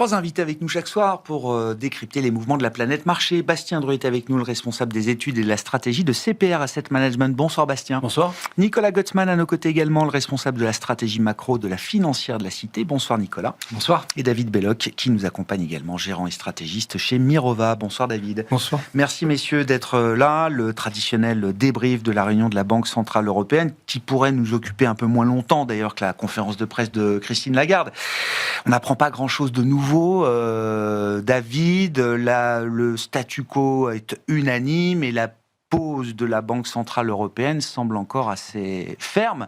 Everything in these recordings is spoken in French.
3 invités avec nous chaque soir pour décrypter les mouvements de la planète marché. Bastien Dreux est avec nous, le responsable des études et de la stratégie de CPR Asset Management. Bonsoir Bastien. Bonsoir. Nicolas Gottsman à nos côtés également, le responsable de la stratégie macro de la financière de la Cité. Bonsoir Nicolas. Bonsoir. Et David Belloc qui nous accompagne également, gérant et stratégiste chez Mirova. Bonsoir David. Bonsoir. Merci messieurs d'être là. Le traditionnel débrief de la réunion de la Banque Centrale Européenne qui pourrait nous occuper un peu moins longtemps d'ailleurs que la conférence de presse de Christine Lagarde. On n'apprend pas grand-chose de nouveau. David, le statu quo est unanime et la pose de la Banque Centrale Européenne semble encore assez ferme,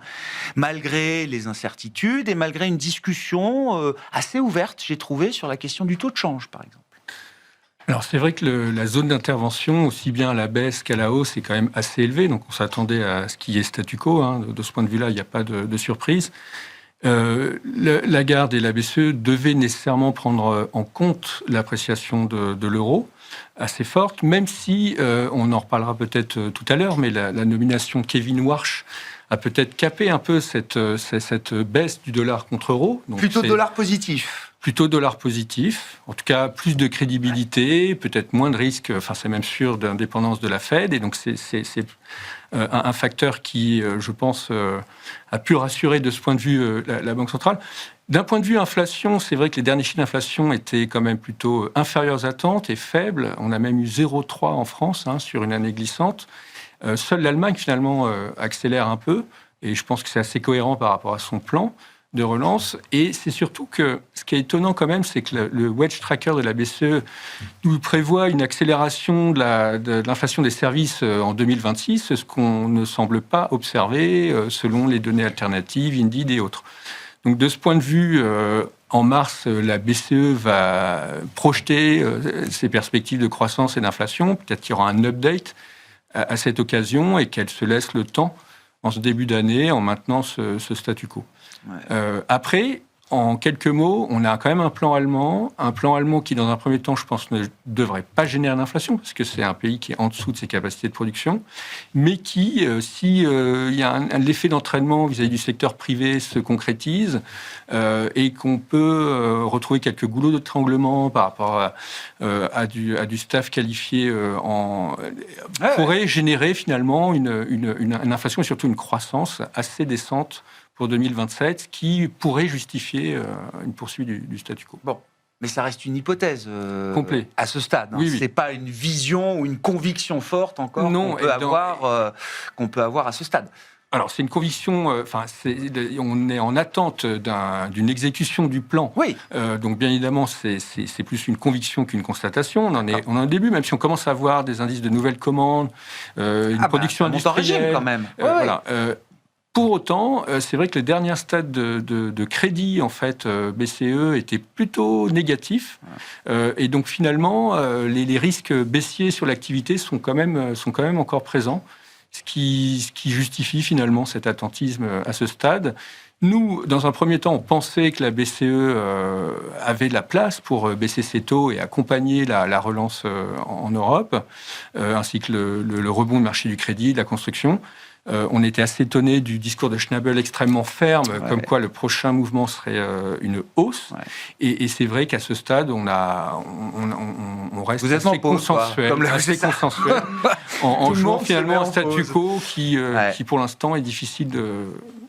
malgré les incertitudes et malgré une discussion assez ouverte, j'ai trouvé, sur la question du taux de change, par exemple. Alors c'est vrai que la zone d'intervention, aussi bien à la baisse qu'à la hausse, est quand même assez élevée, donc on s'attendait à ce qui est statu quo. De ce point de vue-là, il n'y a pas de surprise. Lagarde et la BCE devaient nécessairement prendre en compte l'appréciation de l'euro assez forte, même si, on en reparlera peut-être tout à l'heure, mais la nomination de Kevin Warsh a peut-être capé un peu cette baisse du dollar contre euro. Donc plutôt dollar positif. Plutôt dollar positif, en tout cas plus de crédibilité, peut-être moins de risques, enfin c'est même sûr, d'indépendance de la Fed, et donc c'est un facteur qui, je pense, a pu rassurer de ce point de vue la Banque centrale. D'un point de vue inflation, c'est vrai que les derniers chiffres d'inflation étaient quand même plutôt inférieurs aux attentes et faibles. On a même eu 0,3 en France sur une année glissante. Seule l'Allemagne, finalement, accélère un peu, et je pense que c'est assez cohérent par rapport à son plan de relance. Et c'est surtout que ce qui est étonnant quand même, c'est que le Wedge Tracker de la BCE nous prévoit une accélération de l'inflation des services en 2026, ce qu'on ne semble pas observer selon les données alternatives, Indeed et autres. Donc de ce point de vue, en mars, la BCE va projeter ses perspectives de croissance et d'inflation. Peut-être qu'il y aura un update à cette occasion et qu'elle se laisse le temps en ce début d'année en maintenant ce statu quo. Ouais. Après, en quelques mots, on a quand même un plan allemand qui, dans un premier temps, je pense, ne devrait pas générer d'inflation, parce que c'est un pays qui est en dessous de ses capacités de production, mais qui, si il y a l'effet d'entraînement vis-à-vis du secteur privé se concrétise, et qu'on peut retrouver quelques goulots d'étranglement par rapport à du staff qualifié, pourrait générer finalement une inflation et surtout une croissance assez décente pour 2027, qui pourrait justifier une poursuite du statu quo. Bon, mais ça reste une hypothèse complet à ce stade. Oui. C'est pas une vision ou une conviction forte encore qu'on peut avoir à ce stade. Alors, c'est une conviction, on est en attente d'une exécution du plan. Oui. Donc, bien évidemment, c'est plus une conviction qu'une constatation. On en est au début, même si on commence à voir des indices de nouvelles commandes, une production industrielle. Régime, quand même. Voilà. Pour autant, c'est vrai que le dernier stade de crédit, en fait, BCE, était plutôt négatif. Et donc, finalement, les risques baissiers sur l'activité sont quand même encore présents, ce qui justifie finalement cet attentisme à ce stade. Nous, dans un premier temps, on pensait que la BCE avait de la place pour baisser ses taux et accompagner la relance en Europe, ainsi que le rebond du marché du crédit, de la construction. On était assez étonnés du discours de Schnabel extrêmement ferme, comme quoi le prochain mouvement serait une hausse. Ouais. Et c'est vrai qu'à ce stade, on reste assez consensuel, en jouant finalement un statu quo qui, pour l'instant, est difficile de...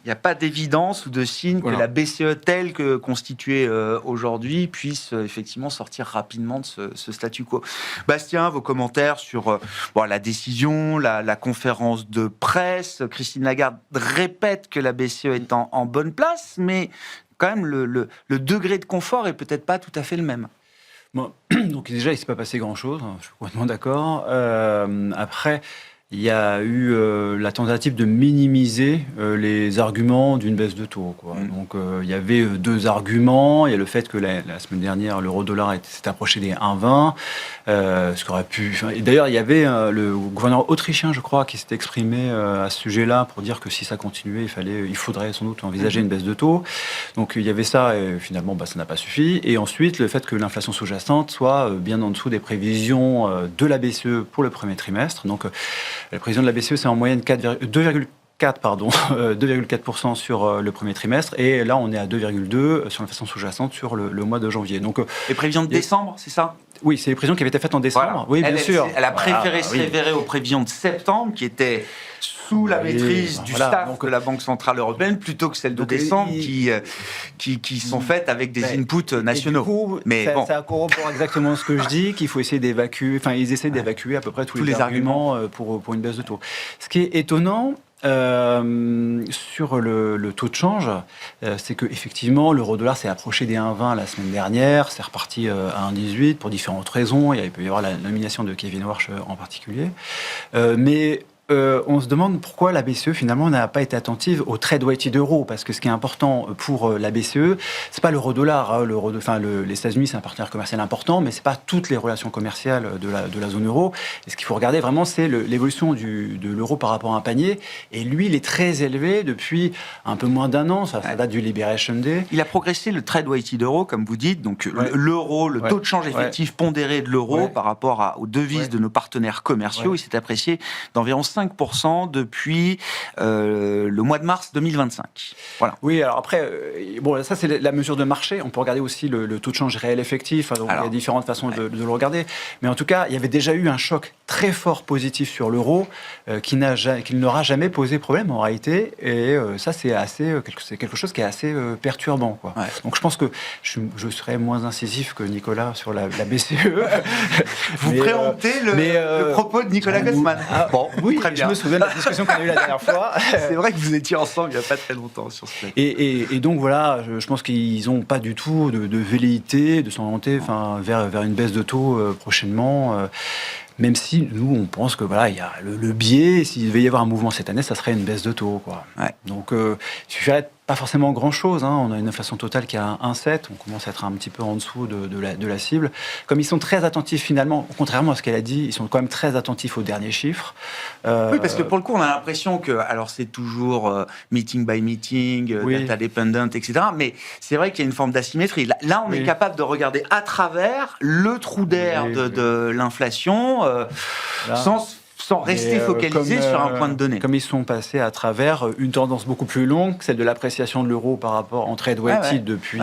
Il n'y a pas d'évidence ou de signe que la BCE telle que constituée aujourd'hui puisse effectivement sortir rapidement de ce statu quo. Bastien, vos commentaires sur la décision, la conférence de presse. Christine Lagarde répète que la BCE est en bonne place, mais quand même le degré de confort est peut-être pas tout à fait le même. Bon, donc déjà, il ne s'est pas passé grand-chose, je suis complètement d'accord. Après... Il y a eu la tentative de minimiser les arguments d'une baisse de taux. Donc, il y avait deux arguments. Il y a le fait que la semaine dernière, l'euro-dollar s'est approché des 1,20. Ce qu'aurait pu... Et d'ailleurs, il y avait le gouverneur autrichien, je crois, qui s'était exprimé à ce sujet-là pour dire que si ça continuait, il faudrait sans doute envisager une baisse de taux. Donc, il y avait ça, et finalement, ça n'a pas suffi. Et ensuite, le fait que l'inflation sous-jacente soit bien en dessous des prévisions de la BCE pour le premier trimestre. Donc, la prévision de la BCE, c'est en moyenne 2,4% 2,4% sur le premier trimestre, et là on est à 2,2% sur l'inflation sous-jacente sur le mois de janvier. Donc, les prévisions de décembre, c'est ça ? Oui, c'est les prévisions qui avaient été faites en décembre. Voilà. Oui, bien sûr. Elle a préféré se référer aux prévisions de septembre, qui étaient sous la maîtrise du staff de la Banque Centrale Européenne, plutôt que celles de décembre, qui sont faites avec des inputs nationaux. Du coup, ça corrobore exactement ce que je dis, qu'il faut essayer d'évacuer, enfin ils essaient d'évacuer à peu près tous les arguments pour une baisse de taux. Ce qui est étonnant, sur le taux de change, c'est qu'effectivement, l'euro-dollar s'est approché des 1,20 la semaine dernière, c'est reparti à 1,18 pour différentes raisons. Il peut y avoir la nomination de Kevin Warsh en particulier. Mais on se demande pourquoi la BCE finalement n'a pas été attentive au trade weighted euro, parce que ce qui est important pour la BCE, c'est pas l'euro-dollar. Hein, les États-Unis, c'est un partenaire commercial important, mais c'est pas toutes les relations commerciales de la zone euro. Et ce qu'il faut regarder vraiment, c'est l'évolution de l'euro par rapport à un panier. Et lui, il est très élevé depuis un peu moins d'un an. Ça date du Liberation Day. Il a progressé, le trade weighted euro, comme vous dites, donc l'euro, le taux de change effectif pondéré de l'euro par rapport aux devises de nos partenaires commerciaux, il s'est apprécié d'environ 5% depuis le mois de mars 2025. Voilà. Oui, alors après, ça c'est la mesure de marché. On peut regarder aussi le taux de change réel effectif. Donc il y a différentes façons de le regarder. Mais en tout cas, il y avait déjà eu un choc très fort positif sur l'euro qui n'aura jamais posé problème en réalité. Et ça, c'est quelque chose qui est assez perturbant, quoi. Ouais. Donc je pense que je serais moins incisif que Nicolas sur la BCE. Vous préemptez le propos de Nicolas Gottman. Oui, je me souviens de la discussion qu'on a eue la dernière fois. C'est vrai que vous étiez ensemble il n'y a pas très longtemps sur ce plateau. Et donc voilà, je pense qu'ils n'ont pas du tout de velléité de s'orienter vers une baisse de taux prochainement. Même si nous, on pense que voilà, il y a le biais, s'il devait y avoir un mouvement cette année, ça serait une baisse de taux, quoi. Ouais. Donc, il suffirait pas forcément grand-chose. Hein. On a une inflation totale qui est à 1,7. On commence à être un petit peu en dessous de la cible. Comme ils sont très attentifs, finalement, contrairement à ce qu'elle a dit, ils sont quand même très attentifs aux derniers chiffres. Oui, parce que pour le coup, on a l'impression que, alors c'est toujours meeting by meeting, data dependent, etc. Mais c'est vrai qu'il y a une forme d'asymétrie. Là, on est capable de regarder à travers le trou d'air de l'inflation sans rester focalisé sur un point de données. Comme ils sont passés à travers une tendance beaucoup plus longue, celle de l'appréciation de l'euro par rapport en trade weighted depuis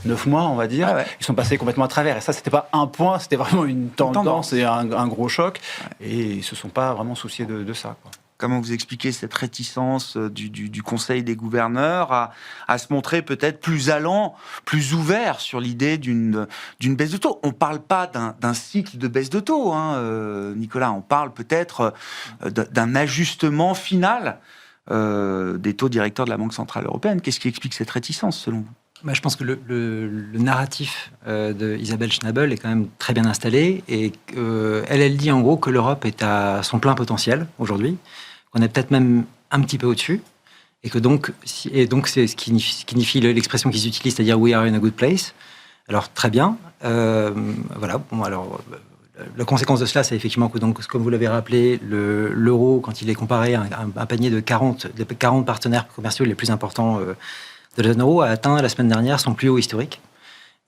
9 mois, on va dire. Ils sont passés complètement à travers. Et ça, c'était pas un point, c'était vraiment une tendance et un gros choc. Et ils ne se sont pas vraiment souciés de ça, quoi. Comment vous expliquez cette réticence du Conseil des gouverneurs à se montrer peut-être plus allant, plus ouvert sur l'idée d'une baisse de taux? On ne parle pas d'un cycle de baisse de taux, hein, Nicolas. On parle peut-être d'un ajustement final des taux directeurs de la Banque Centrale Européenne. Qu'est-ce qui explique cette réticence, selon vous? Je pense que le narratif de Isabelle Schnabel est quand même très bien installé. Et elle dit en gros que l'Europe est à son plein potentiel aujourd'hui. On est peut-être même un petit peu au-dessus, et que donc c'est ce qui signifie l'expression qu'ils utilisent, c'est-à-dire "we are in a good place". Alors très bien, voilà. Bon, alors la conséquence de cela, c'est effectivement que donc, comme vous l'avez rappelé, l'euro, quand il est comparé à un panier de 40 partenaires commerciaux les plus importants de la zone euro, a atteint la semaine dernière son plus haut historique.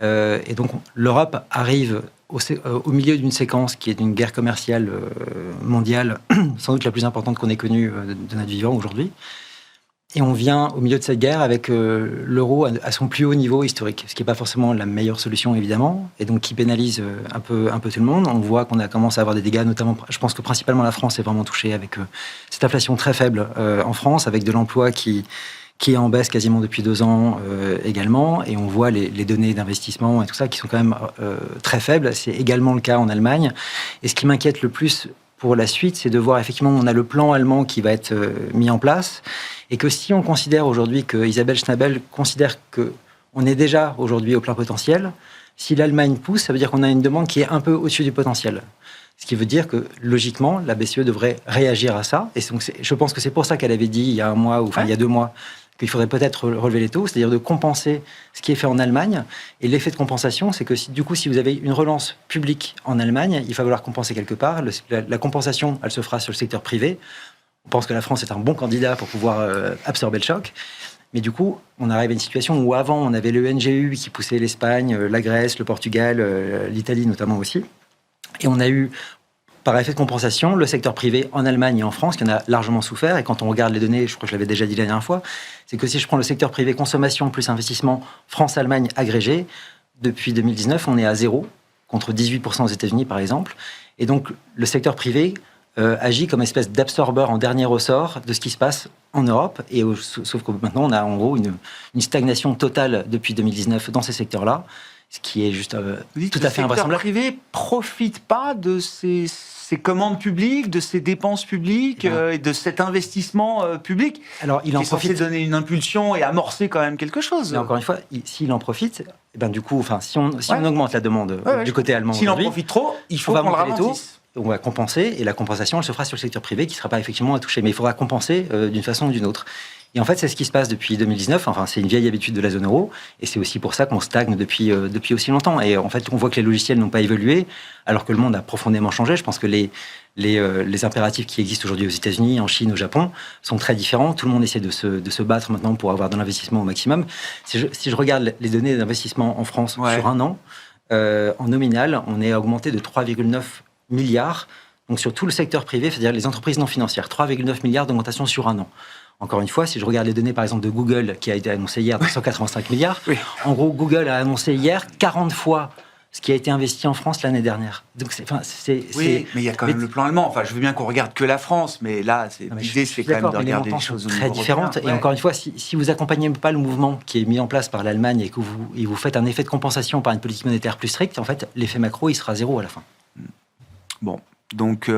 Et donc l'Europe arrive au milieu d'une séquence qui est une guerre commerciale mondiale, sans doute la plus importante qu'on ait connue de notre vivant aujourd'hui. Et on vient au milieu de cette guerre avec l'euro à son plus haut niveau historique, ce qui n'est pas forcément la meilleure solution, évidemment, et donc qui pénalise un peu tout le monde. On voit qu'on a commencé à avoir des dégâts, notamment, je pense que principalement la France est vraiment touchée avec cette inflation très faible en France, avec de l'emploi qui est en baisse quasiment depuis 2 ans également, et on voit les données d'investissement et tout ça qui sont quand même très faibles. C'est également le cas en Allemagne. Et ce qui m'inquiète le plus pour la suite, c'est de voir effectivement on a le plan allemand qui va être mis en place, et que si on considère aujourd'hui que Isabelle Schnabel considère qu'on est déjà aujourd'hui au plein potentiel, si l'Allemagne pousse, ça veut dire qu'on a une demande qui est un peu au-dessus du potentiel. Ce qui veut dire que, logiquement, la BCE devrait réagir à ça. Et donc, je pense que c'est pour ça qu'elle avait dit, il y a un mois, ou il y a 2 mois, qu'il faudrait peut-être relever les taux, c'est-à-dire de compenser ce qui est fait en Allemagne. Et l'effet de compensation, c'est que si vous avez une relance publique en Allemagne, il va falloir compenser quelque part. La compensation, elle se fera sur le secteur privé. On pense que la France est un bon candidat pour pouvoir absorber le choc. Mais du coup, on arrive à une situation où avant, on avait le NGU qui poussait l'Espagne, la Grèce, le Portugal, l'Italie notamment aussi. Et on a eu par effet de compensation, le secteur privé en Allemagne et en France, qui en a largement souffert, et quand on regarde les données, je crois que je l'avais déjà dit la dernière fois, c'est que si je prends le secteur privé consommation plus investissement France-Allemagne agrégé, depuis 2019, on est à 0, contre 18% aux États-Unis par exemple. Et donc le secteur privé agit comme espèce d'absorbeur en dernier ressort de ce qui se passe en Europe. Et sauf que maintenant, on a en gros une stagnation totale depuis 2019 dans ces secteurs-là, ce qui est juste tout à fait invraisemblable. Le secteur privé profite pas de ces commandes publiques, de ces dépenses publiques et de cet investissement public. Alors, il en qui est censé profite. donner une impulsion et amorcer quand même quelque chose. Mais encore une fois, s'il en profite, eh ben, du coup, enfin, si on augmente la demande du côté allemand S'il en aujourd'hui, profite trop, il faut on va qu'on le monter les taux. ralentisse. On va compenser, et la compensation, elle se fera sur le secteur privé, qui ne sera pas effectivement touché. Mais il faudra compenser d'une façon ou d'une autre. Et en fait, c'est ce qui se passe depuis 2019. Enfin, c'est une vieille habitude de la zone euro. Et c'est aussi pour ça qu'on stagne depuis aussi longtemps. Et en fait, on voit que les logiciels n'ont pas évolué, alors que le monde a profondément changé. Je pense que les impératifs qui existent aujourd'hui aux États-Unis, en Chine, au Japon, sont très différents. Tout le monde essaie de se battre maintenant pour avoir de l'investissement au maximum. Si je regarde les données d'investissement en France sur un an, en nominal, on est augmenté de 3,9 milliards. Donc sur tout le secteur privé, c'est-à-dire les entreprises non financières, 3,9 milliards d'augmentation sur un an. Encore une fois, si je regarde les données, par exemple, de Google, qui a été annoncé hier de 185 milliards, en gros, Google a annoncé hier 40 fois ce qui a été investi en France l'année dernière. Donc, mais il y a quand même le plan allemand. Enfin, je veux bien qu'on regarde que la France, mais là, l'idée, c'est quand même de regarder les choses très différentes. Et encore une fois, si vous accompagnez pas le mouvement qui est mis en place par l'Allemagne et que vous faites un effet de compensation par une politique monétaire plus stricte, en fait, l'effet macro, il sera 0 à la fin. Bon, donc,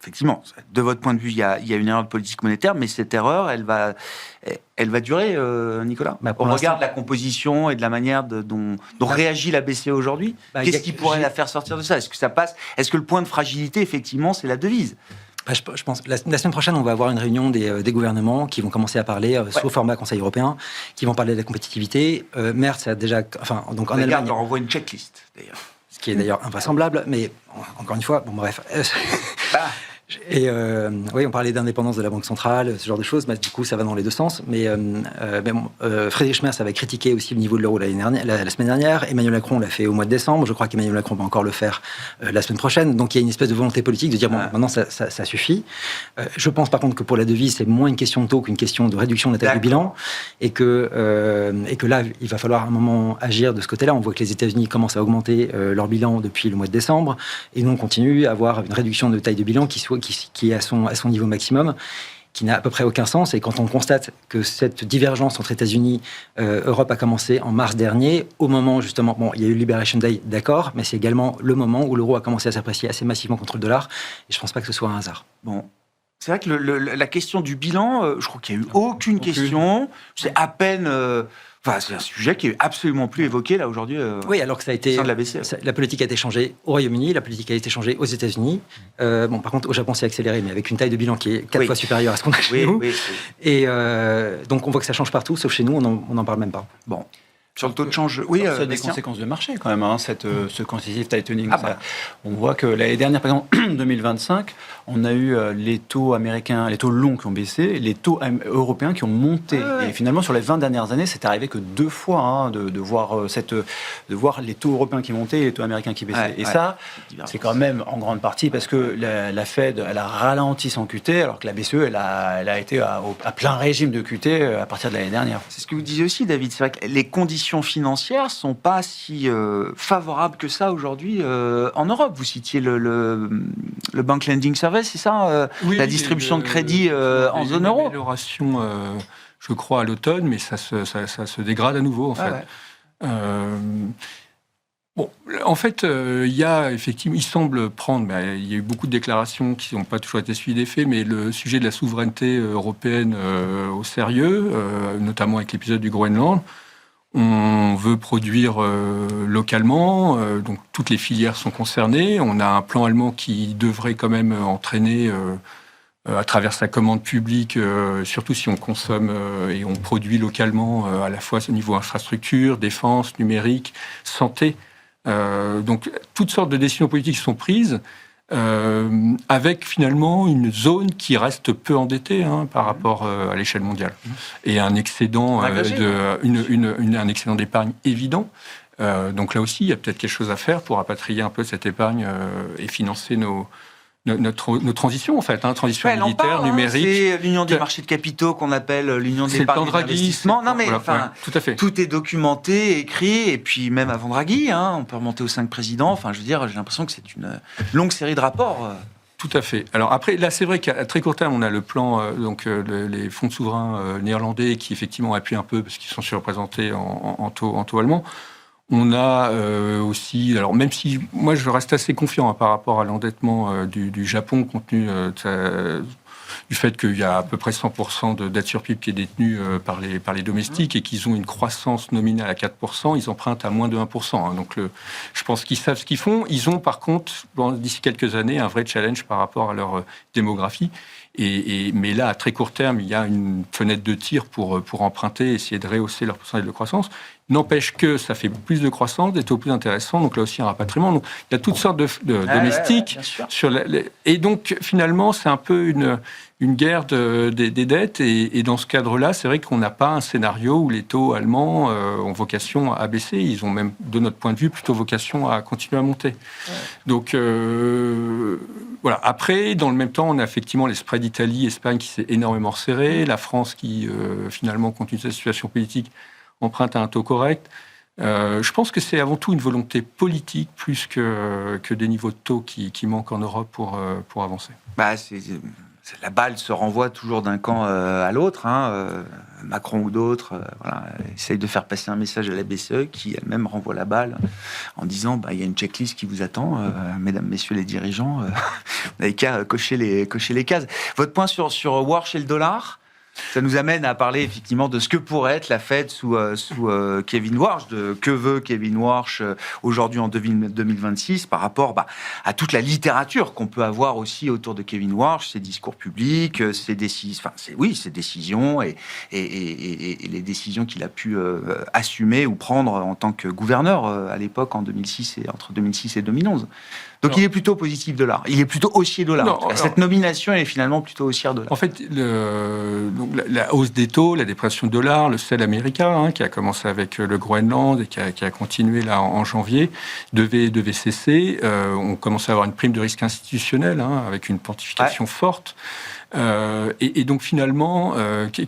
effectivement, de votre point de vue, il y a une erreur de politique monétaire, mais cette erreur, elle va durer, Nicolas. On regarde la composition et de la manière dont réagit la BCE aujourd'hui. Qu'est-ce qui pourrait la faire sortir de ça ? Est-ce que ça passe ? Est-ce que le point de fragilité, effectivement, c'est la devise ? Je pense la semaine prochaine, on va avoir une réunion des gouvernements qui vont commencer à parler, sous format Conseil européen, qui vont parler de la compétitivité. Merz a déjà... Enfin, donc en Allemagne... On leur envoie une checklist, d'ailleurs. Ce qui est d'ailleurs invraisemblable, mais encore une fois, bon bref... Et oui, on parlait d'indépendance de la Banque centrale, ce genre de choses, mais du coup, ça va dans les deux sens. Mais Friedrich Merz avait critiqué aussi le niveau de l'euro la semaine dernière. Emmanuel Macron l'a fait au mois de décembre. Je crois qu'Emmanuel Macron va encore le faire la semaine prochaine. Donc, il y a une espèce de volonté politique de dire, bon, maintenant, ça suffit. Je pense, par contre, que pour la devise, c'est moins une question de taux qu'une question de réduction de la taille du bilan. Et que là, il va falloir à un moment agir de ce côté-là. On voit que les États-Unis commencent à augmenter leur bilan depuis le mois de décembre. Et nous, on continue à avoir une réduction de taille de bilan qui est à son niveau maximum, qui n'a à peu près aucun sens. Et quand on constate que cette divergence entre États-Unis et Europe a commencé en mars dernier, au moment justement, bon, il y a eu Liberation Day, d'accord, mais c'est également le moment où l'euro a commencé à s'apprécier assez massivement contre le dollar. Et je ne pense pas que ce soit un hasard. Bon. C'est vrai que la question du bilan, je crois qu'il n'y a eu aucune question. C'est à peine... c'est un sujet qui est absolument plus évoqué là aujourd'hui. Oui, alors que ça a été de la BCE. La politique a été changée au Royaume-Uni, la politique a été changée aux États-Unis. Par contre, au Japon, c'est accéléré, mais avec une taille de bilan qui est 4 fois supérieure à ce qu'on a chez nous. Et donc, on voit que ça change partout, sauf chez nous, on n'en parle même pas. Bon. Sur le taux de change, ça a des conséquences de marché quand même, ce quantitative tightening. On voit que l'année dernière, par exemple, 2025, on a eu les taux américains, les taux longs qui ont baissé, les taux européens qui ont monté. Et finalement, sur les 20 dernières années, c'est arrivé que 2 fois de voir les taux européens qui montaient et les taux américains qui baissaient. Ça, c'est quand même en grande partie parce que la Fed, elle a ralenti son QT, alors que la BCE, elle a été à plein régime de QT à partir de l'année dernière. C'est ce que vous disiez aussi, David. C'est vrai que les conditions financières sont pas si favorables que ça aujourd'hui en Europe. Vous citiez le Bank Lending Service, c'est ça la distribution de crédit en zone euro. L'amélioration, je crois, à l'automne, mais ça se dégrade à nouveau, en fait. Bon, en fait, il semble prendre, il y a eu beaucoup de déclarations qui n'ont pas toujours été suivies des faits, mais le sujet de la souveraineté européenne au sérieux, notamment avec l'épisode du Groenland. On veut produire localement, donc toutes les filières sont concernées. On a un plan allemand qui devrait quand même entraîner, à travers sa commande publique, surtout si on consomme et on produit localement, à la fois au niveau infrastructure, défense, numérique, santé. Donc toutes sortes de décisions politiques sont prises. Avec finalement une zone qui reste peu endettée par rapport à l'échelle mondiale et un excédent un excédent d'épargne évident. Donc là aussi, il y a peut-être quelque chose à faire pour rapatrier un peu cette épargne et financer nos transitions, en fait, transition militaire, numérique. C'est l'union des marchés de capitaux qu'on appelle l'union des épargne d'investissement. Non, mais tout à fait. Tout est documenté, écrit, et puis même avant Draghi, on peut remonter aux 5 présidents. Enfin, je veux dire, j'ai l'impression que c'est une longue série de rapports. Tout à fait. Alors après, là, c'est vrai qu'à très court terme, on a le plan, les fonds souverains néerlandais qui effectivement appuient un peu parce qu'ils sont surreprésentés en taux allemand. On a aussi, alors même si moi je reste assez confiant par rapport à l'endettement du Japon, compte tenu du fait qu'il y a à peu près 100% de dette sur PIB qui est détenue par les domestiques et qu'ils ont une croissance nominale à 4%, ils empruntent à moins de 1%. Donc je pense qu'ils savent ce qu'ils font. Ils ont par contre, d'ici quelques années, un vrai challenge par rapport à leur démographie. Mais là, à très court terme, il y a une fenêtre de tir pour emprunter, essayer de rehausser leur pourcentage de croissance. N'empêche que ça fait plus de croissance, des taux plus intéressants, donc là aussi un rapatriement. Donc il y a toutes sortes de domestiques. Et donc finalement, c'est un peu une guerre des dettes. Et dans ce cadre-là, c'est vrai qu'on n'a pas un scénario où les taux allemands ont vocation à baisser. Ils ont même, de notre point de vue, plutôt vocation à continuer à monter. Ouais. Donc voilà. Après, dans le même temps, on a effectivement les spreads Italie, Espagne qui s'est énormément resserré, la France qui finalement, compte tenu de sa situation politique, emprunte à un taux correct. Je pense que c'est avant tout une volonté politique plus que des niveaux de taux qui manquent en Europe pour avancer. La balle se renvoie toujours d'un camp à l'autre. Macron ou d'autres essayent de faire passer un message à la BCE qui elle-même renvoie la balle en disant il y a une checklist qui vous attend, mesdames, messieurs les dirigeants, vous n'avez qu'à cocher les cases. Votre point sur Warsh et le dollar, ça nous amène à parler effectivement de ce que pourrait être la Fed sous Kevin Warsh, de que veut Kevin Warsh aujourd'hui en 2026 par rapport à toute la littérature qu'on peut avoir aussi autour de Kevin Warsh, ses discours publics, ses décisions et les décisions qu'il a pu assumer ou prendre en tant que gouverneur à l'époque entre 2006 et 2011. Donc il est plutôt positif dollar. Il est plutôt haussier dollar. Cette nomination est finalement plutôt haussière dollar. En fait, la hausse des taux, la dépression du dollar, le sel américain, qui a commencé avec le Groenland et qui a continué là en janvier, devait cesser. On commençait à avoir une prime de risque institutionnel avec une pontification forte. Et donc finalement,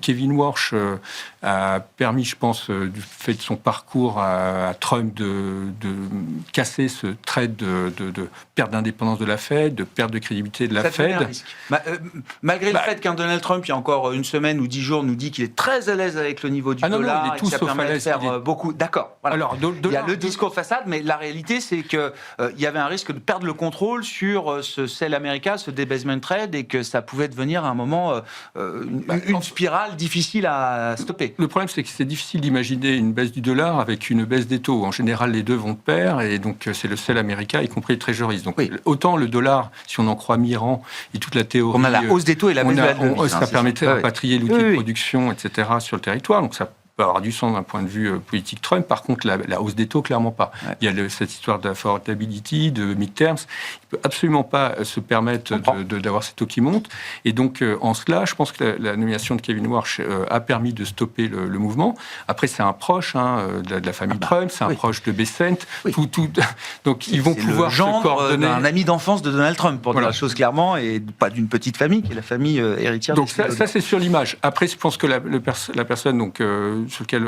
Kevin Warsh a permis, je pense, du fait de son parcours à Trump, de casser ce trait de perte d'indépendance de la Fed, de perte de crédibilité de la Fed. Malgré le fait qu'un Donald Trump, il y a encore une semaine ou 10 jours, nous dit qu'il est très à l'aise avec le niveau du dollar, il est tout sauf à l'aise. Beaucoup. D'accord. Voilà. Alors, il y a le discours façade, mais la réalité, c'est qu'il y avait un risque de perdre le contrôle sur ce sel américain, ce debasement trade, et que ça pouvait devenir à un moment une spirale difficile à stopper. Le problème, c'est que c'est difficile d'imaginer une baisse du dollar avec une baisse des taux. En général, les deux vont de pair, et donc c'est le sel américain, y compris les treasuries. Donc autant le dollar, si on en croit Mirand et toute la théorie... On a la hausse des taux et la baisse de la devise. Ça permettrait de rapatrier l'outil de production, etc., sur le territoire. Donc ça peut avoir du sens d'un point de vue politique Trump. Par contre, la hausse des taux, clairement pas. Ouais. Il y a cette histoire d'affordability, de mid-terms. Il ne peut absolument pas se permettre d'avoir ces taux qui montent. Et donc, en cela, je pense que la nomination de Kevin Warsh a permis de stopper le mouvement. Après, c'est un proche de la famille Trump, c'est un proche de Bessent. Oui. Donc, ils vont pouvoir se coordonner. Un ami d'enfance de Donald Trump, pour dire la chose clairement, et pas d'une petite famille, qui est la famille héritière. Donc, ça c'est sur l'image. Après, je pense que la personne, sur lequel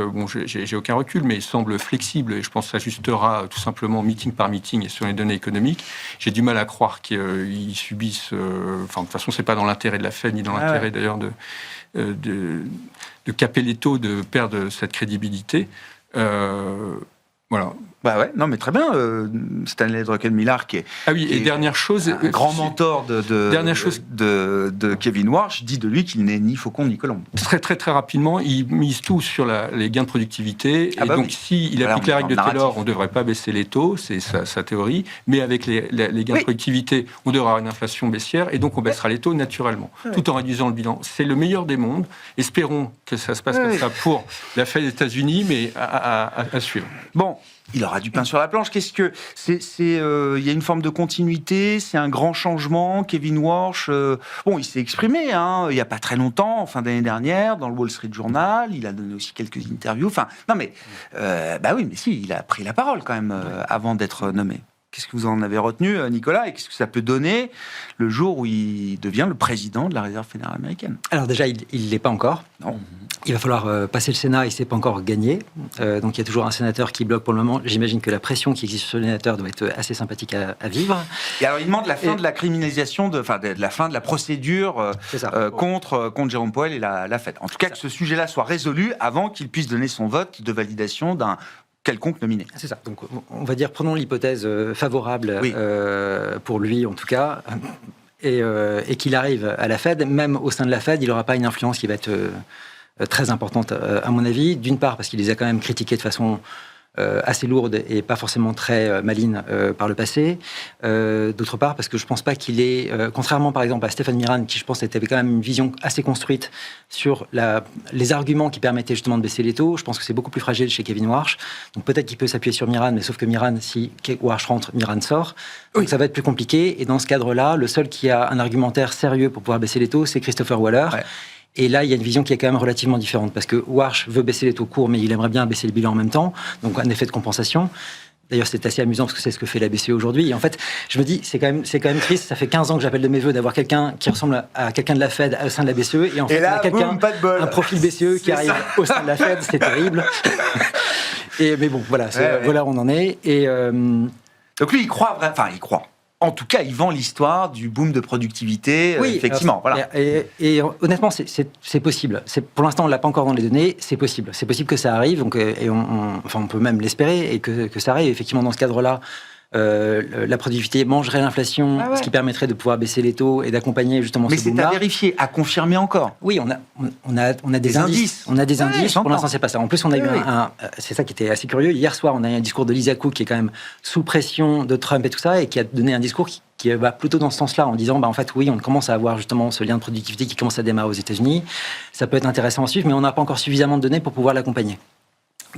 j'ai aucun recul, mais il semble flexible et je pense que ça ajustera tout simplement meeting par meeting et sur les données économiques. J'ai du mal à croire qu'ils subissent... de toute façon, c'est pas dans l'intérêt de la Fed ni dans l'intérêt d'ailleurs de caper les taux, de perdre cette crédibilité. Voilà. Non, mais très bien. Stanley Druckenmiller, qui est, et dernière chose, un grand mentor de Kevin Warsh, dit de lui qu'il n'est ni faucon ni colombe. Très, très, très rapidement, il mise tout sur les gains de productivité. Donc, s'il applique la règle de Taylor, on ne devrait pas baisser les taux, c'est sa théorie. Mais avec les gains de productivité, on devra avoir une inflation baissière et donc on baissera les taux naturellement, tout en réduisant le bilan. C'est le meilleur des mondes. Espérons que ça se passe comme ça pour la Fed des États-Unis, mais à suivre. Bon. Il aura du pain sur la planche. Qu'est-ce que il y a une forme de continuité, c'est un grand changement. Kevin Warsh, il s'est exprimé, il n'y a pas très longtemps, en fin d'année dernière, dans le Wall Street Journal. Il a donné aussi quelques interviews. Enfin, non mais, il a pris la parole quand même avant d'être nommé. Qu'est-ce que vous en avez retenu, Nicolas, et qu'est-ce que ça peut donner le jour où il devient le président de la Réserve fédérale américaine? Alors déjà, il ne l'est pas encore. Non. Il va falloir passer le Sénat, il ne s'est pas encore gagné. Donc il y a toujours un sénateur qui bloque pour le moment. J'imagine que la pression qui existe sur le sénateur doit être assez sympathique à vivre. Et alors il demande la fin de la criminalisation, de la fin de la procédure contre Jérôme Powell et la Fed. En tout cas, que ce sujet-là soit résolu avant qu'il puisse donner son vote de validation d'un quelconque nominé. C'est ça. Donc, on va dire, prenons l'hypothèse favorable pour lui, en tout cas, et qu'il arrive à la Fed. Même au sein de la Fed, il n'aura pas une influence qui va être très importante, à mon avis. D'une part, parce qu'il les a quand même critiqués de façon assez lourde et pas forcément très maligne par le passé. D'autre part, parce que je pense pas qu'il est, contrairement par exemple à Stéphane Miran, qui je pense avait quand même une vision assez construite sur les arguments qui permettaient justement de baisser les taux, je pense que c'est beaucoup plus fragile chez Kevin Warsh. Donc peut-être qu'il peut s'appuyer sur Miran, mais sauf que Miran, si Warsh rentre, Miran sort. Donc ça va être plus compliqué. Et dans ce cadre-là, le seul qui a un argumentaire sérieux pour pouvoir baisser les taux, c'est Christopher Waller. Ouais. Et là, il y a une vision qui est quand même relativement différente, parce que Warsh veut baisser les taux courts, mais il aimerait bien baisser le bilan en même temps, donc un effet de compensation. D'ailleurs, c'est assez amusant, parce que c'est ce que fait la BCE aujourd'hui. Et en fait, je me dis, c'est quand même triste, ça fait 15 ans que j'appelle de mes voeux d'avoir quelqu'un qui ressemble à quelqu'un de la Fed au sein de la BCE, et en fait, là, on a quelqu'un, un profil BCE qui arrive au sein de la Fed, c'est terrible. Mais bon, voilà, voilà où on en est. Et donc lui, il croit. En tout cas, il vend l'histoire du boom de productivité, effectivement. Alors, voilà. Et honnêtement, c'est possible. Pour l'instant, on ne l'a pas encore dans les données, c'est possible. C'est possible que ça arrive, donc, on peut même l'espérer, et que ça arrive. Effectivement, dans ce cadre-là, la productivité mangerait l'inflation, ce qui permettrait de pouvoir baisser les taux et d'accompagner justement ce boom-là. Mais c'est à vérifier, à confirmer encore. Oui, on a des indices. On a des indices. Pour l'instant, c'est pas ça. En plus, on a eu c'est ça qui était assez curieux. Hier soir, on a eu un discours de Lisa Cook qui est quand même sous pression de Trump et tout ça, et qui a donné un discours qui va plutôt dans ce sens-là, en disant, en fait, oui, on commence à avoir justement ce lien de productivité qui commence à démarrer aux États-Unis. Ça peut être intéressant à suivre, mais on n'a pas encore suffisamment de données pour pouvoir l'accompagner.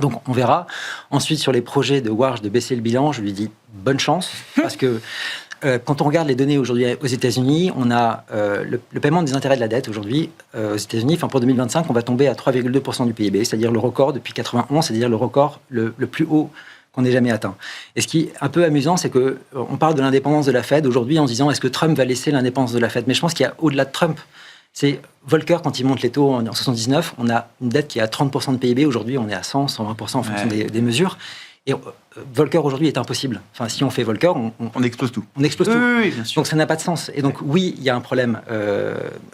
Donc, on verra. Ensuite, sur les projets de Warsh de baisser le bilan, je lui dis bonne chance, parce que quand on regarde les données aujourd'hui aux États-Unis, on a le paiement des intérêts de la dette aujourd'hui aux États-Unis. Pour 2025, on va tomber à 3,2% du PIB, c'est-à-dire le record depuis 91, c'est-à-dire le record le plus haut qu'on n'ait jamais atteint. Et ce qui est un peu amusant, c'est qu'on parle de l'indépendance de la Fed aujourd'hui en se disant, est-ce que Trump va laisser l'indépendance de la Fed? Mais je pense qu'il y a au-delà de Trump. C'est Volcker, quand il monte les taux en 79, on a une dette qui est à 30% de PIB. Aujourd'hui, on est à 100, 120% en fonction des mesures. Et Volcker, aujourd'hui, est impossible. Enfin, si on fait Volcker, on explose tout. On explose tout. Oui, bien sûr. Donc, ça n'a pas de sens. Et donc, oui, il y a un problème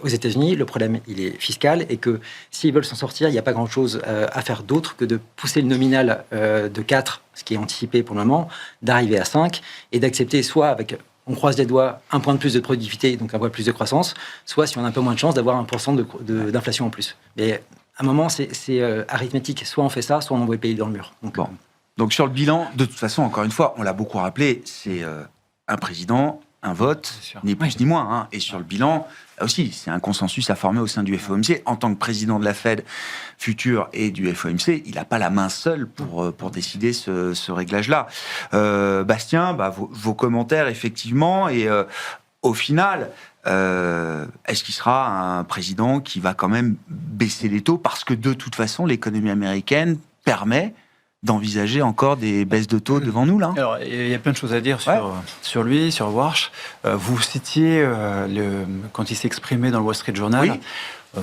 aux États-Unis. Le problème, il est fiscal. Et que s'ils veulent s'en sortir, il n'y a pas grand-chose à faire d'autre que de pousser le nominal de 4, ce qui est anticipé pour le moment, d'arriver à 5, et d'accepter soit avec... On croise les doigts, un point de plus de productivité, donc un point de plus de croissance, soit si on a un peu moins de chance d'avoir 1% d'inflation en plus. Mais à un moment, c'est arithmétique. Soit on fait ça, soit on envoie le pays dans le mur. Donc sur le bilan, de toute façon, encore une fois, on l'a beaucoup rappelé, c'est un président, un vote, ni plus ni moins. Et sur le bilan, là aussi, c'est un consensus à former au sein du FOMC. En tant que président de la Fed future et du FOMC, il n'a pas la main seule pour décider ce réglage-là. Bastien, vos commentaires, effectivement, et au final, est-ce qu'il sera un président qui va quand même baisser les taux? Parce que de toute façon, l'économie américaine permet d'envisager encore des baisses de taux devant nous, là. Alors, il y a plein de choses à dire sur lui, sur Warsh. Vous citiez quand il s'est exprimé dans le Wall Street Journal. Oui.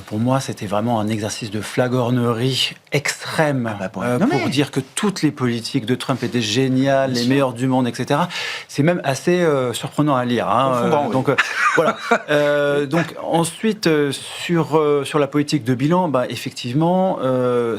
Pour moi, c'était vraiment un exercice de flagornerie extrême pour dire que toutes les politiques de Trump étaient géniales, les meilleures du monde, etc. C'est même assez surprenant à lire. Donc, voilà. Donc, ensuite, sur la politique de bilan, effectivement,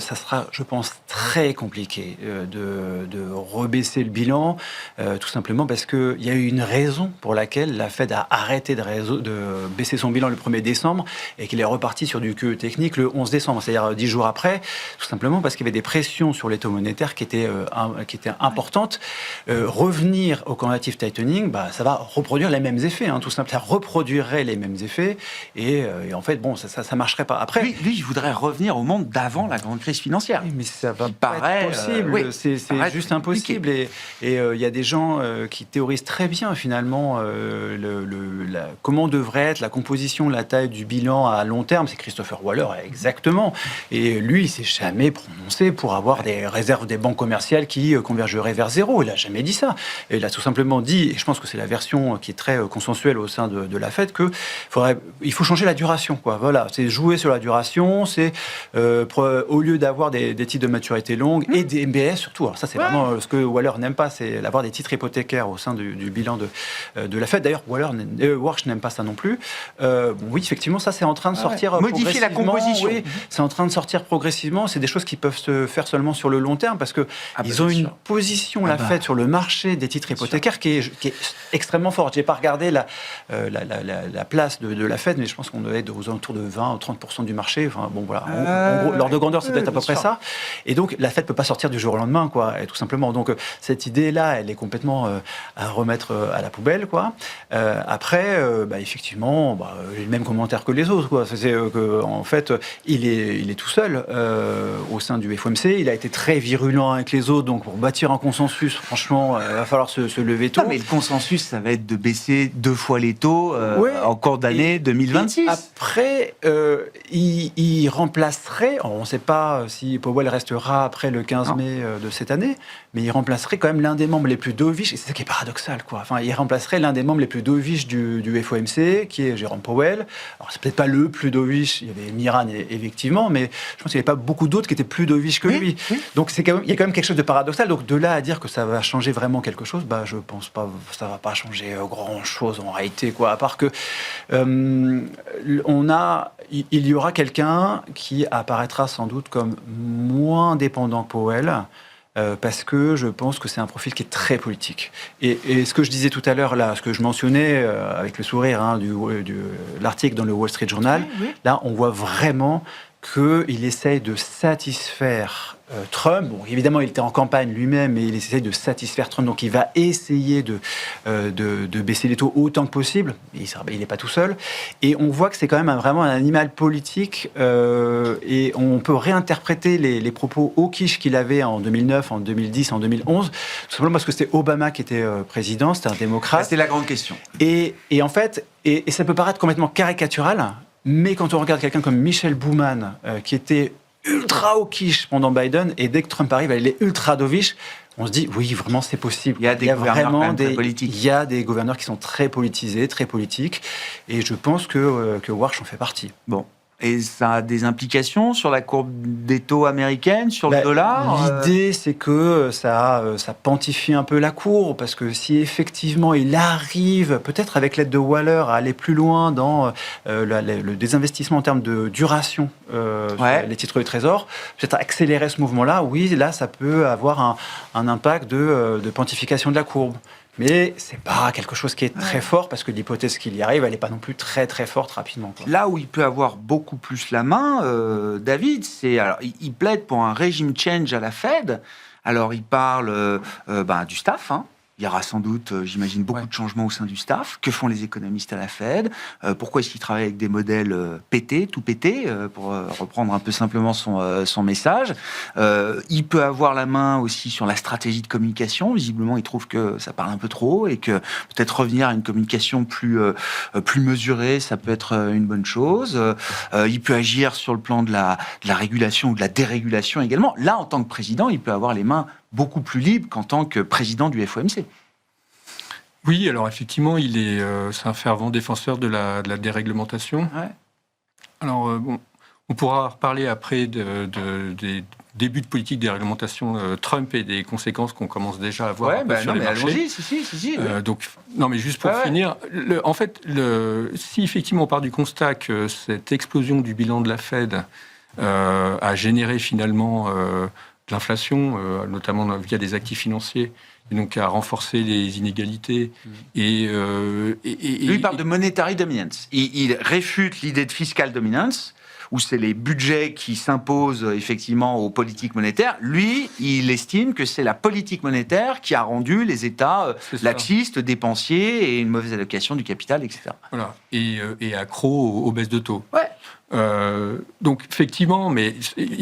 ça sera, je pense, très compliqué de rebaisser le bilan, tout simplement parce qu'il y a eu une raison pour laquelle la Fed a arrêté de baisser son bilan le 1er décembre et qu'il est reparti parti sur du QE technique le 11 décembre, c'est-à-dire 10 jours après, tout simplement parce qu'il y avait des pressions sur les taux monétaires qui étaient importantes. Revenir au quantitative tightening, ça va reproduire les mêmes effets, tout simplement. Ça reproduirait les mêmes effets et en fait, ça marcherait pas. Après, lui, il voudrait revenir au monde d'avant la grande crise financière. Oui, mais ça va pas être possible. C'est juste impossible. Et il y a des gens qui théorisent très bien finalement comment devrait être la composition, la taille du bilan à long terme. C'est Christopher Waller, exactement. Et lui, il s'est jamais prononcé pour avoir des réserves des banques commerciales qui convergeraient vers zéro. Il a jamais dit ça. Et il a tout simplement dit, et je pense que c'est la version qui est très consensuelle au sein de la Fed, qu'il faut changer la duration, quoi. Voilà, c'est jouer sur la duration, c'est au lieu d'avoir des titres de maturité longue et des MBS surtout. Alors ça, c'est vraiment ce que Waller n'aime pas, c'est d'avoir des titres hypothécaires au sein du bilan de la Fed. D'ailleurs, Warsh n'aime pas ça non plus. Oui, effectivement, ça, c'est en train de sortir modifier la composition. Oui, c'est en train de sortir progressivement. C'est des choses qui peuvent se faire seulement sur le long terme parce que ils ont une position, la Fed, sur le marché des titres hypothécaires qui est extrêmement forte. J'ai pas regardé la place de la Fed, mais je pense qu'on doit être aux alentours de 20 ou 30% du marché. Enfin, bon, voilà. En gros, l'ordre de grandeur, c'est peut-être à peu près ça. Et donc, la Fed peut pas sortir du jour au lendemain, quoi, tout simplement. Donc, cette idée-là, elle est complètement à remettre à la poubelle, quoi. Après, effectivement, j'ai le même commentaire que les autres, quoi. C'est qu'en fait, il est tout seul au sein du FOMC. Il a été très virulent avec les autres, donc pour bâtir un consensus, franchement, il va falloir se lever tôt. Non, mais le consensus, ça va être de baisser 2 fois les taux en cours d'année 2026. Et après, il remplacerait, on ne sait pas si Powell restera après le 15 mai de cette année, mais il remplacerait quand même l'un des membres les plus dovish, et c'est ça qui est paradoxal, quoi. Enfin, il remplacerait l'un des membres les plus dovish du FOMC, qui est Jérôme Powell. Alors, c'est peut-être pas le plus dovish, il y avait Miran, effectivement, mais je pense qu'il n'y avait pas beaucoup d'autres qui étaient plus dovish que lui. Oui. Donc, il y a quand même quelque chose de paradoxal. Donc, de là à dire que ça va changer vraiment quelque chose, je pense pas, ça va pas changer grand-chose en réalité, quoi. À part que il y aura quelqu'un qui apparaîtra sans doute comme moins dépendant que Powell, parce que je pense que c'est un profil qui est très politique. Et ce que je disais tout à l'heure, là, ce que je mentionnais avec le sourire l'article dans le Wall Street Journal, là, on voit vraiment qu'il essaye de satisfaire Trump. Bon, évidemment, il était en campagne lui-même, mais il essaye de satisfaire Trump. Donc, il va essayer de baisser les taux autant que possible. Il n'est pas tout seul. Et on voit que c'est quand même vraiment un animal politique. Et on peut réinterpréter les propos hawkish qu'il avait en 2009, en 2010, en 2011, tout simplement parce que c'était Obama qui était président, c'était un démocrate. C'était la grande question. Et en fait, et ça peut paraître complètement caricatural, mais quand on regarde quelqu'un comme Michel Bowman, qui était ultra hawkish pendant Biden, et dès que Trump arrive, il est ultra dovish, on se dit, oui, vraiment, c'est possible. Il y a des gouverneurs politiques. Il y a des gouverneurs qui sont très politisés, très politiques, et je pense que Warsh en fait partie. Bon. Et ça a des implications sur la courbe des taux américaine, sur le dollar. L'idée, c'est que ça quantifie un peu la courbe, parce que si effectivement il arrive, peut-être avec l'aide de Waller, à aller plus loin dans le désinvestissement en termes de duration sur les titres du Trésor, peut-être accélérer ce mouvement-là, oui, là, ça peut avoir un impact de quantification de la courbe. Mais c'est pas quelque chose qui est très fort, parce que l'hypothèse qu'il y arrive, elle n'est pas non plus très très forte rapidement, quoi. Là où il peut avoir beaucoup plus la main, David, alors il plaide pour un régime change à la Fed. Alors il parle du staff. Il y aura sans doute, j'imagine, beaucoup de changements au sein du staff. Que font les économistes à la Fed? Pourquoi est-ce qu'ils travaillent avec des modèles tout pétés, pour reprendre un peu simplement son message? Il peut avoir la main aussi sur la stratégie de communication. Visiblement, il trouve que ça parle un peu trop et que peut-être revenir à une communication plus mesurée, ça peut être une bonne chose. Il peut agir sur le plan de la régulation ou de la dérégulation également. Là, en tant que président, il peut avoir les mains beaucoup plus libre qu'en tant que président du FOMC. Oui, alors effectivement, c'est un fervent défenseur de la déréglementation. Ouais. Alors, on pourra reparler après des débuts de politique de déréglementation Trump et des conséquences qu'on commence déjà à voir sur les marchés. Allons-y, si. Non, mais juste pour finir, en fait, si effectivement on part du constat que cette explosion du bilan de la Fed a généré finalement de l'inflation, notamment via des actifs financiers et donc à renforcer les inégalités. Lui, il parle de monetary dominance. Il réfute l'idée de fiscal dominance, où c'est les budgets qui s'imposent effectivement aux politiques monétaires. Lui, il estime que c'est la politique monétaire qui a rendu les États laxistes, dépensiers et une mauvaise allocation du capital, etc. Voilà. Et accro aux baisses de taux. Ouais. Donc effectivement, mais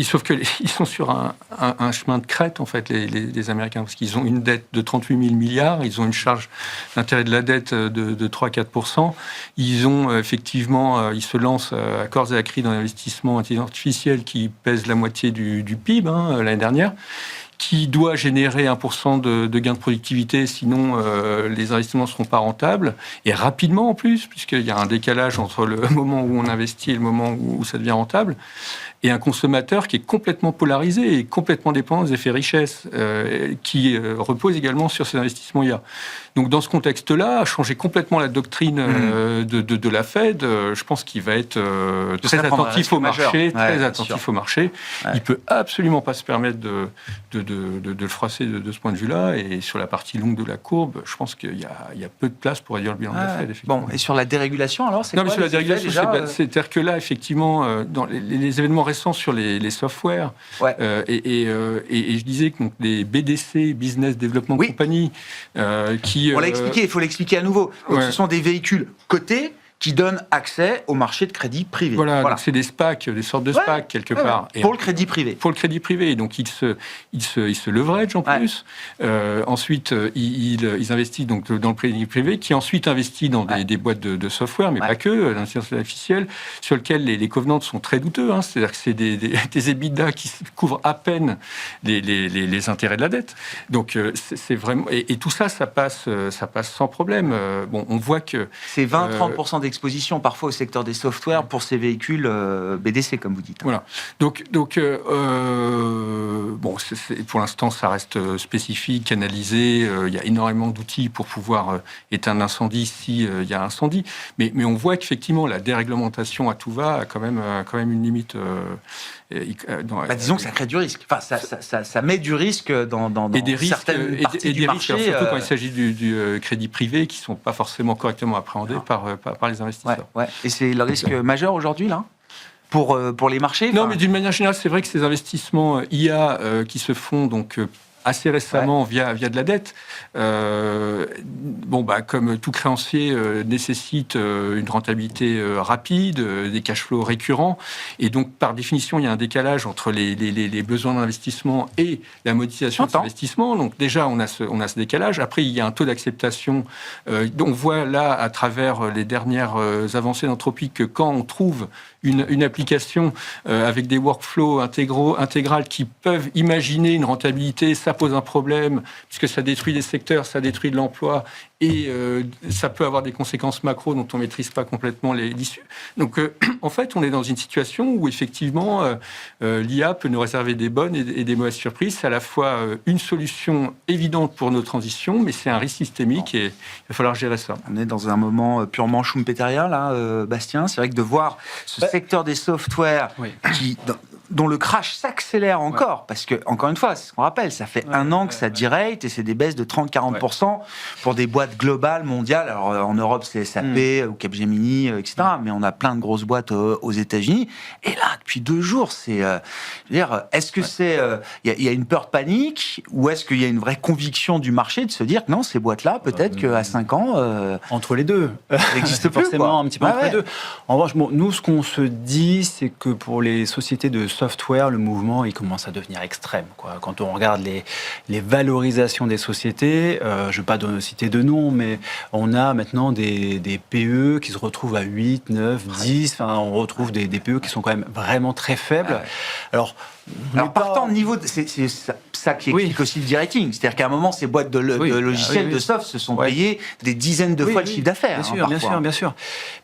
sauf qu'ils sont sur un chemin de crête en fait, les Américains, parce qu'ils ont une dette de 38 000 milliards, ils ont une charge d'intérêt de la dette de 3-4%. Ils ont effectivement, ils se lancent à corps et à cri dans l'investissement intelligence artificielle qui pèse la moitié du PIB l'année dernière, qui doit générer 1% de gain de productivité, sinon les investissements ne seront pas rentables, et rapidement en plus, puisqu'il y a un décalage entre le moment où on investit et le moment où ça devient rentable, et un consommateur qui est complètement polarisé et complètement dépendant des effets richesse, qui repose également sur ces investissements IA. Donc dans ce contexte-là, changer complètement la doctrine de la Fed, je pense qu'il va être très attentif au marché, au marché. Ouais. Il peut absolument pas se permettre de le froisser de ce point de vue-là. Et sur la partie longue de la courbe, je pense qu'il y a peu de place pour réduire le bilan de la Fed. Bon, et sur la dérégulation, alors, c'est quoi? Mais sur la dérégulation, c'est-à-dire que là, effectivement, dans les événements récents sur les softwares, et je disais que donc, les BDC, Business Development Company, qui... On l'a expliqué, il faut l'expliquer à nouveau. Donc, ce sont des véhicules cotés qui donnent accès au marché de crédit privé. Voilà. Donc c'est des SPAC, des sortes de SPAC quelque part. Et pour le crédit privé. Pour le crédit privé. Donc ils se leverage en plus. Ensuite, ils investissent donc dans le crédit privé, qui ensuite investit dans des boîtes de software, mais pas que, l'intelligence artificielle, sur lesquelles les covenants sont très douteux. C'est-à-dire que c'est des EBITDA qui couvrent à peine les intérêts de la dette. Donc c'est vraiment... Et tout ça, ça passe sans problème. Bon, on voit que... C'est 20-30% d'exposition parfois au secteur des softwares pour ces véhicules BDC, comme vous dites. Voilà. Donc bon, pour l'instant, ça reste spécifique, analysé. Il y a énormément d'outils pour pouvoir éteindre l'incendie s'il y a incendie. Mais on voit qu'effectivement, la déréglementation à tout va a quand même une limite. Disons que ça crée du risque. Enfin, ça met du risque dans certaines parties du marché. Risques, surtout quand il s'agit du crédit privé, qui ne sont pas forcément correctement appréhendés par les investisseurs. Et c'est le risque majeur aujourd'hui, là, pour les marchés? Non, mais d'une manière générale, c'est vrai que ces investissements IA qui se font donc assez récemment via de la dette, comme tout créancier nécessite une rentabilité rapide, des cash flows récurrents, et donc par définition, il y a un décalage entre les besoins d'investissement et la monétisation de ces investissements. Donc déjà, on a ce décalage. Après, il y a un taux d'acceptation. On voit là, à travers les dernières avancées d'Anthropic, que quand on trouve une application avec des workflows intégrales qui peuvent imaginer une rentabilité, ça pose un problème, puisque ça détruit des secteurs, ça détruit de l'emploi, et ça peut avoir des conséquences macro dont on ne maîtrise pas complètement l'issue. Donc, en fait, on est dans une situation où, effectivement, l'IA peut nous réserver des bonnes et des mauvaises surprises. C'est à la fois une solution évidente pour nos transitions, mais c'est un risque systémique et il va falloir gérer ça. On est dans un moment purement schumpeterien, là, Bastien. C'est vrai que de voir ce secteur des softwares dont le crash s'accélère encore, parce que, encore une fois, c'est ce qu'on rappelle, ça fait un an que ça direct et c'est des baisses de 30-40% pour des boîtes globales, mondiales. Alors, en Europe, c'est SAP ou Capgemini, etc. Mais on a plein de grosses boîtes aux États-Unis. Et là, depuis 2 jours, c'est... est-ce que c'est... Il y a une peur panique, ou est-ce qu'il y a une vraie conviction du marché de se dire que non, ces boîtes-là, peut-être qu'à 5 ans... entre les deux. Ça n'existe plus, forcément, un petit peu entre les deux. En revanche, nous, ce qu'on se dit, c'est que pour les sociétés de software, le mouvement, il commence à devenir extrême, quoi. Quand on regarde les valorisations des sociétés, je ne vais pas citer de nom, mais on a maintenant des PE qui se retrouvent à 8, 9, 10. Enfin, on retrouve des PE qui sont quand même vraiment très faibles. Alors, partant de niveau... C'est ça qui explique aussi le directing. C'est-à-dire qu'à un moment, ces boîtes de logiciels, de soft, se sont payées des dizaines de fois le chiffre d'affaires. Bien sûr.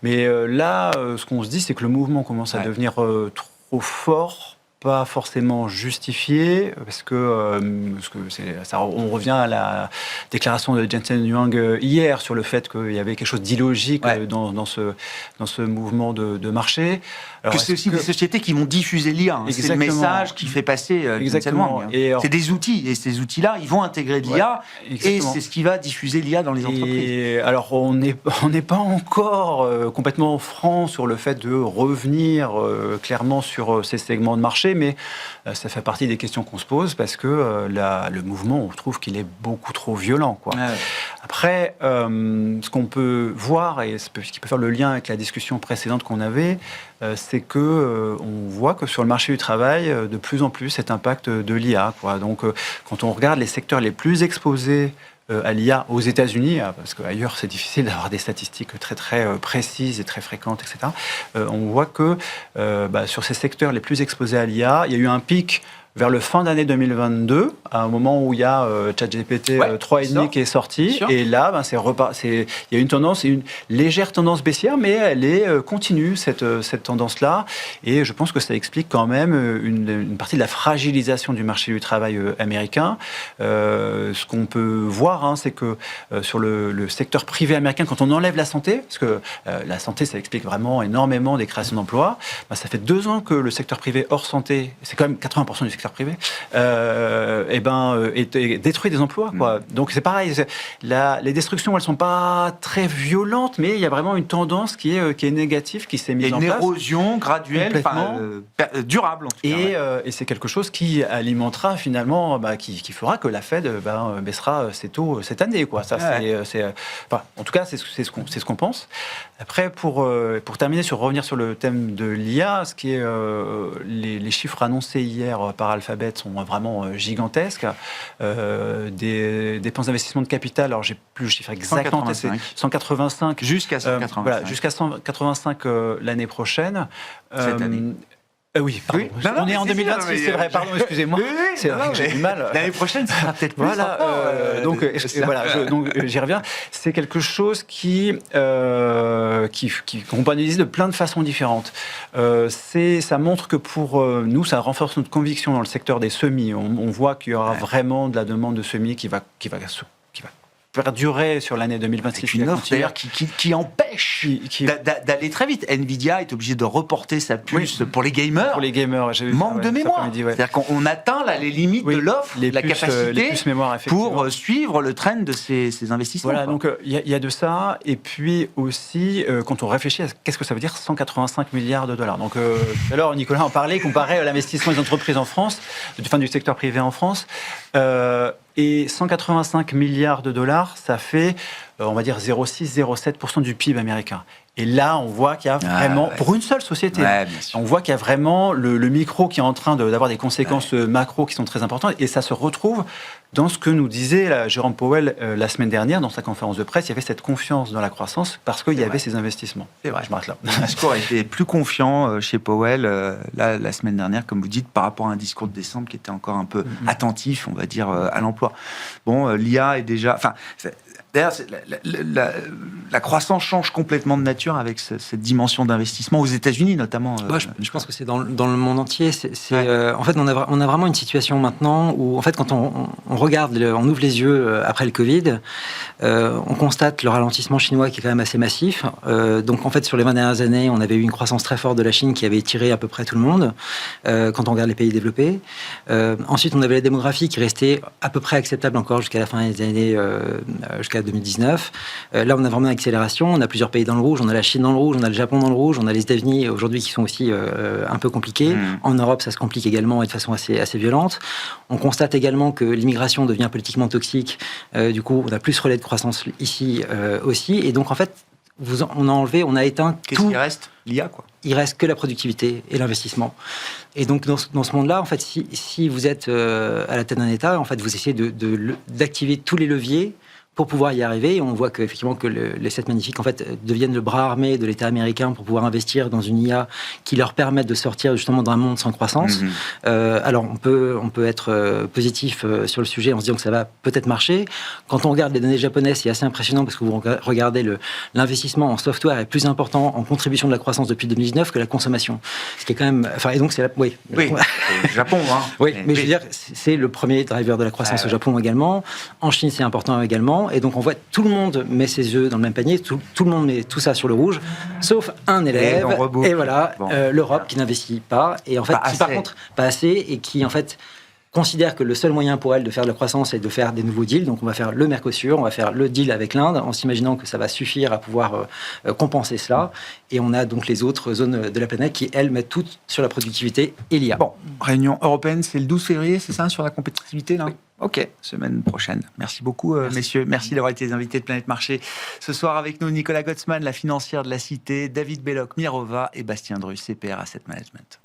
Mais là, ce qu'on se dit, c'est que le mouvement commence à devenir trop fort pas forcément justifié, parce que on revient à la déclaration de Jensen Huang hier sur le fait qu'il y avait quelque chose d'illogique dans ce mouvement de marché. Alors, c'est aussi des sociétés qui vont diffuser l'IA. C'est le message qui fait passer Jensen Huang. C'est des outils, et ces outils-là, ils vont intégrer de l'IA, et c'est ce qui va diffuser l'IA dans les entreprises. Et alors, on n'est pas encore complètement franc sur le fait de revenir clairement sur ces segments de marché, mais ça fait partie des questions qu'on se pose parce que le mouvement, on trouve qu'il est beaucoup trop violent, quoi. Après, ce qu'on peut voir, et ce qui peut faire le lien avec la discussion précédente qu'on avait, c'est que on voit que sur le marché du travail, de plus en plus, cet impact de l'IA, quoi. Donc, quand on regarde les secteurs les plus exposés à l'IA aux États-Unis, parce qu'ailleurs c'est difficile d'avoir des statistiques très très précises et très fréquentes, etc. On voit que sur ces secteurs les plus exposés à l'IA, il y a eu un pic vers le fin d'année 2022, à un moment où il y a ChatGPT 3.5 qui est sorti, et là, il y a une légère tendance baissière, mais elle est continue, cette tendance-là, et je pense que ça explique quand même une partie de la fragilisation du marché du travail américain. Ce qu'on peut voir, c'est que sur le secteur privé américain, quand on enlève la santé, parce que la santé, ça explique vraiment énormément des créations d'emplois, ça fait 2 ans que le secteur privé hors santé, c'est quand même 80% du secteur privé, détruit des emplois, quoi. Donc c'est pareil, les destructions, elles sont pas très violentes, mais il y a vraiment une tendance qui est négative, qui s'est mise en place. Une érosion graduelle, durable en tout cas. Et c'est quelque chose qui alimentera finalement, qui fera que la Fed baissera ses taux cette année, quoi. Ça, en tout cas, c'est ce qu'on pense. Après, pour revenir sur le thème de l'IA, ce qui est les chiffres annoncés hier par Alphabet sont vraiment gigantesques. Des dépenses d'investissement de capital, alors j'ai plus le chiffre exact, c'est 185. Jusqu'à 185. Voilà, jusqu'à 185 l'année prochaine. Cette année. Oui, pardon. On est en 2026, c'est vrai, pardon, excusez-moi. C'est vrai que j'ai du mal. L'année prochaine, ça sera peut-être plus. Voilà, donc j'y reviens. C'est quelque chose qu'on peut analyser de plein de façons différentes. Ça montre que pour nous, ça renforce notre conviction dans le secteur des semis. On voit qu'il y aura vraiment de la demande de semis qui va perdurer sur l'année 2026. C'est une offre d'ailleurs qui empêche d'aller très vite. Nvidia est obligé de reporter sa puce pour les gamers. Pour les gamers, j'ai vu manque de mémoire. C'est-à-dire qu'on atteint les limites de l'offre, la capacité pour suivre le trend de ces investissements. Voilà, donc il y a de ça. Et puis aussi, quand on réfléchit à qu'est-ce que ça veut dire 185 milliards de dollars. Donc, alors Nicolas en parlait, comparé à l'investissement des entreprises en France, du secteur privé en France. Et 185 milliards de dollars, ça fait, on va dire, 0,6-0,7% du PIB américain. Et là, on voit qu'il y a vraiment, pour une seule société, on voit qu'il y a vraiment le micro qui est en train d'avoir des conséquences macro qui sont très importantes. Et ça se retrouve dans ce que nous disait Jérôme Powell la semaine dernière, dans sa conférence de presse. Il y avait cette confiance dans la croissance parce qu'il y avait ces investissements. C'est vrai. Je m'arrête là. Le discours a été plus confiant chez Powell la semaine dernière, comme vous dites, par rapport à un discours de décembre qui était encore un peu attentif, on va dire, à l'emploi. Bon, l'IA est déjà... D'ailleurs, la croissance change complètement de nature avec cette dimension d'investissement aux États-Unis, notamment. Je pense que c'est dans le monde entier. En fait, on a vraiment une situation maintenant où, en fait, quand on regarde, on ouvre les yeux après le Covid, on constate le ralentissement chinois qui est quand même assez massif. Donc, en fait, sur les 20 dernières années, on avait eu une croissance très forte de la Chine qui avait tiré à peu près tout le monde, quand on regarde les pays développés. Ensuite, on avait la démographie qui restait à peu près acceptable encore jusqu'à la fin des années, jusqu'à 2019. Là, on a vraiment une accélération. On a plusieurs pays dans le rouge. On a la Chine dans le rouge, on a le Japon dans le rouge, on a les États-Unis aujourd'hui qui sont aussi un peu compliqués. En Europe, ça se complique également et de façon assez violente. On constate également que l'immigration devient politiquement toxique. Du coup, on a plus relais de croissance ici aussi. Et donc, en fait, on a éteint tout. Qu'est-ce qui reste ? L'IA, quoi. Il reste que la productivité et l'investissement. Et donc, dans ce monde-là, en fait, si vous êtes à la tête d'un État, en fait, vous essayez d'activer tous les leviers pour pouvoir y arriver. On voit qu'effectivement que les 7 magnifiques en fait deviennent le bras armé de l'État américain pour pouvoir investir dans une IA qui leur permette de sortir justement d'un monde sans croissance. Alors on peut être positif sur le sujet en se disant que ça va peut-être marcher. Quand on regarde les données japonaises, c'est assez impressionnant parce que vous regardez l'investissement en software est plus important en contribution de la croissance depuis 2019 que la consommation. Ce qui est quand même... Enfin, et donc c'est oui, c'est le Japon. Hein. Oui, mais je veux dire, c'est le premier driver de la croissance au Japon également. En Chine, c'est important également. Et donc on voit tout le monde met ses œufs dans le même panier, tout le monde met tout ça sur le rouge, sauf un élève. Et voilà, l'Europe qui n'investit pas. Et en fait, qui par contre, pas assez, et qui en fait considère que le seul moyen pour elle de faire de la croissance est de faire des nouveaux deals. Donc on va faire le Mercosur, on va faire le deal avec l'Inde, en s'imaginant que ça va suffire à pouvoir compenser cela. Et on a donc les autres zones de la planète qui, elles, mettent toutes sur la productivité et l'IA. Bon, réunion européenne, c'est le 12 février, c'est ça, sur la compétitivité, là ? Oui. Ok, semaine prochaine. Merci beaucoup, messieurs. Merci d'avoir été les invités de Planète Marché. Ce soir, avec nous, Nicolas Gottsman, la financière de la Cité, David Belloc, Mirova et Bastien Drus, CPR Asset Management.